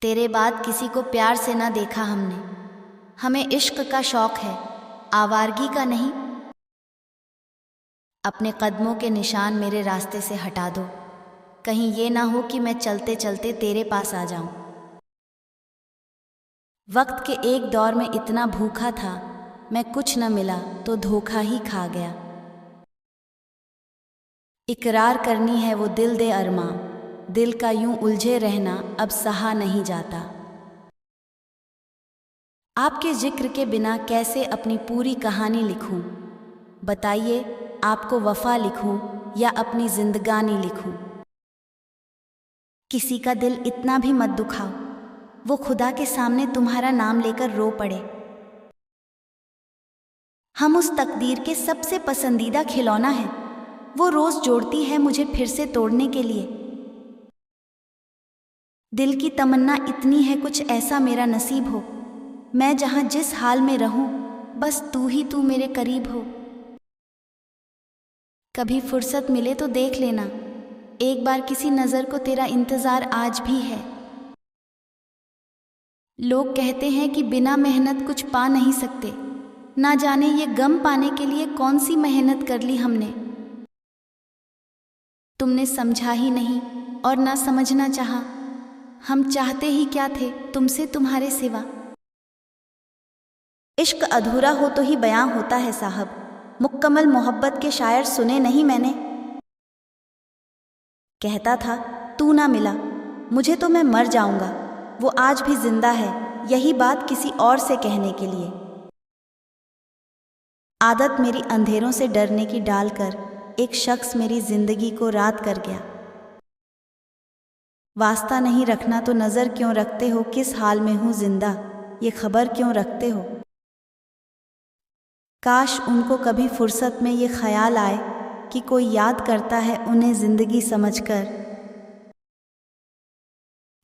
तेरे बाद किसी को प्यार से ना देखा हमने। हमें इश्क का शौक है, आवारगी का नहीं। अपने कदमों के निशान मेरे रास्ते से हटा दो, कहीं ये ना हो कि मैं चलते चलते तेरे पास आ जाऊं। वक्त के एक दौर में इतना भूखा था, मैं कुछ न मिला तो धोखा ही खा गया। इकरार करनी है वो दिल दे अरमां, दिल का यूं उलझे रहना अब सहा नहीं जाता। आपके जिक्र के बिना कैसे अपनी पूरी कहानी लिखूं? बताइए, आपको वफा लिखूं या अपनी जिंदगानी लिखूं? किसी का दिल इतना भी मत दुखाओ, वो खुदा के सामने तुम्हारा नाम लेकर रो पड़े। हम उस तकदीर के सबसे पसंदीदा खिलौना है, वो रोज जोड़ती है मुझे फिर से तोड़ने के लिए। दिल की तमन्ना इतनी है कुछ ऐसा मेरा नसीब हो, मैं जहां जिस हाल में रहूं बस तू ही तू मेरे करीब हो। कभी फुर्सत मिले तो देख लेना, एक बार किसी नज़र को तेरा इंतज़ार आज भी है। लोग कहते हैं कि बिना मेहनत कुछ पा नहीं सकते, ना जाने ये गम पाने के लिए कौन सी मेहनत कर ली हमने। तुमने समझा ही नहीं और ना समझना चाहा, हम चाहते ही क्या थे तुमसे तुम्हारे सिवा। इश्क अधूरा हो तो ही बयां होता है साहब, मुकम्मल मोहब्बत के शायर सुने नहीं मैंने। कहता था तू ना मिला मुझे तो मैं मर जाऊंगा, वो आज भी जिंदा है यही बात किसी और से कहने के लिए। आदत मेरी अंधेरों से डरने की डालकर एक शख्स मेरी जिंदगी को रात कर गया। वास्ता नहीं रखना तो नज़र क्यों रखते हो, किस हाल में हूँ जिंदा ये खबर क्यों रखते हो। काश उनको कभी फुर्सत में ये ख्याल आए कि कोई याद करता है उन्हें जिंदगी समझकर।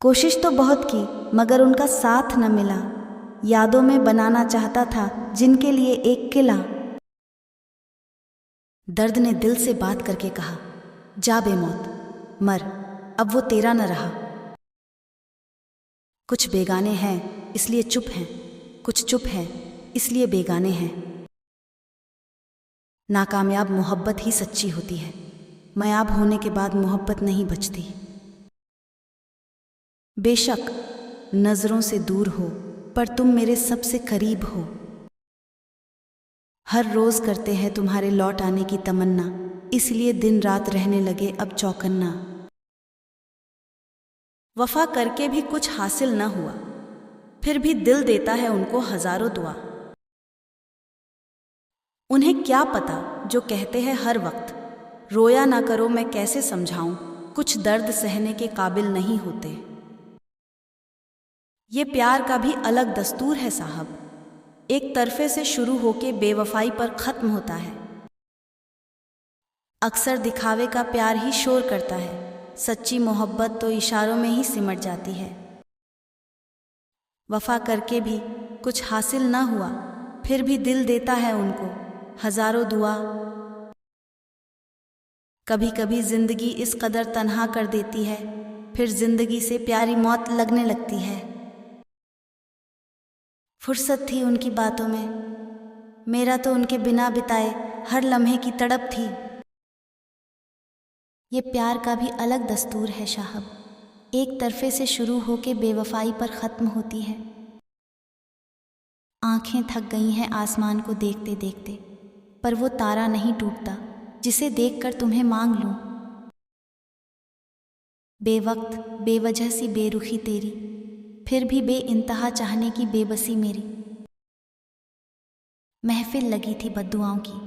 कोशिश तो बहुत की मगर उनका साथ न मिला, यादों में बनाना चाहता था जिनके लिए एक किला। दर्द ने दिल से बात करके कहा, जा बेमौत मर, अब वो तेरा न रहा। कुछ बेगाने हैं इसलिए चुप हैं, कुछ चुप हैं इसलिए बेगाने हैं। नाकामयाब मोहब्बत ही सच्ची होती है, मयाब होने के बाद मोहब्बत नहीं बचती। बेशक नज़रों से दूर हो पर तुम मेरे सबसे करीब हो। हर रोज़ करते हैं तुम्हारे लौट आने की तमन्ना, इसलिए दिन रात रहने लगे अब चौकन्ना। वफा करके भी कुछ हासिल न हुआ, फिर भी दिल देता है उनको हजारों दुआ। उन्हें क्या पता जो कहते हैं हर वक्त, रोया ना करो मैं कैसे समझाऊं, कुछ दर्द सहने के काबिल नहीं होते। ये प्यार का भी अलग दस्तूर है साहब, एक तरफे से शुरू होके बेवफाई पर ख़त्म होता है। अक्सर दिखावे का प्यार ही शोर करता है, सच्ची मोहब्बत तो इशारों में ही सिमट जाती है। वफा करके भी कुछ हासिल ना हुआ, फिर भी दिल देता है उनको हजारों दुआ। कभी कभी जिंदगी इस कदर तन्हा कर देती है, फिर जिंदगी से प्यारी मौत लगने लगती है। फुर्सत थी उनकी बातों में, मेरा तो उनके बिना बिताए हर लम्हे की तड़प थी। ये प्यार का भी अलग दस्तूर है साहब, एक तरफे से शुरू होके बेवफाई पर ख़त्म होती है। आंखें थक गई हैं आसमान को देखते देखते, पर वो तारा नहीं टूटता जिसे देखकर तुम्हें मांग लूं। बेवक्त बेवजह सी बेरुखी तेरी, फिर भी बेइंतहा चाहने की बेबसी मेरी। महफिल लगी थी बद्दुआओं की,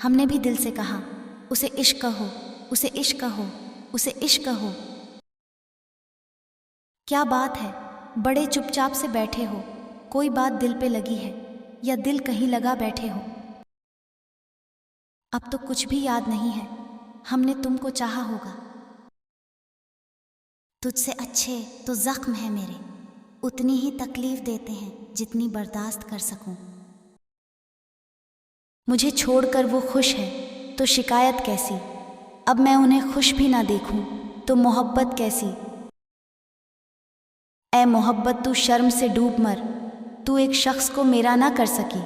हमने भी दिल से कहा उसे इश्क हो, उसे इश्क हो, उसे इश्क हो। क्या बात है बड़े चुपचाप से बैठे हो, कोई बात दिल पे लगी है या दिल कहीं लगा बैठे हो। अब तो कुछ भी याद नहीं है, हमने तुमको चाहा होगा। तुझसे अच्छे तो जख्म है मेरे, उतनी ही तकलीफ देते हैं जितनी बर्दाश्त कर सकूं। मुझे छोड़कर वो खुश है तो शिकायत कैसी, अब मैं उन्हें खुश भी ना देखूं तो मोहब्बत कैसी। ऐ मोहब्बत तू शर्म से डूब मर, तू एक शख्स को मेरा ना कर सकी।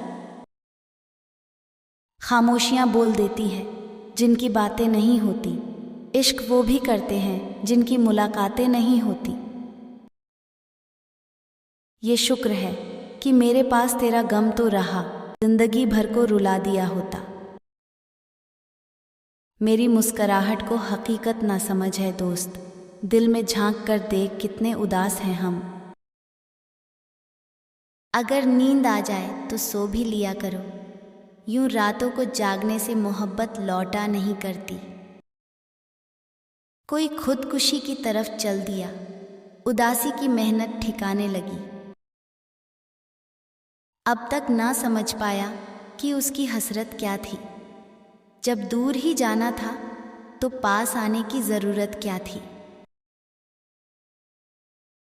खामोशियाँ बोल देती हैं जिनकी बातें नहीं होती, इश्क वो भी करते हैं जिनकी मुलाकातें नहीं होती। ये शुक्र है कि मेरे पास तेरा गम तो रहा, जिंदगी भर को रुला दिया होता। मेरी मुस्कराहट को हकीकत ना समझ है दोस्त, दिल में झांक कर देख कितने उदास हैं हम। अगर नींद आ जाए तो सो भी लिया करो, यूं रातों को जागने से मोहब्बत लौटा नहीं करती। कोई खुदकुशी की तरफ चल दिया, उदासी की मेहनत ठिकाने लगी। अब तक ना समझ पाया कि उसकी हसरत क्या थी, जब दूर ही जाना था तो पास आने की ज़रूरत क्या थी।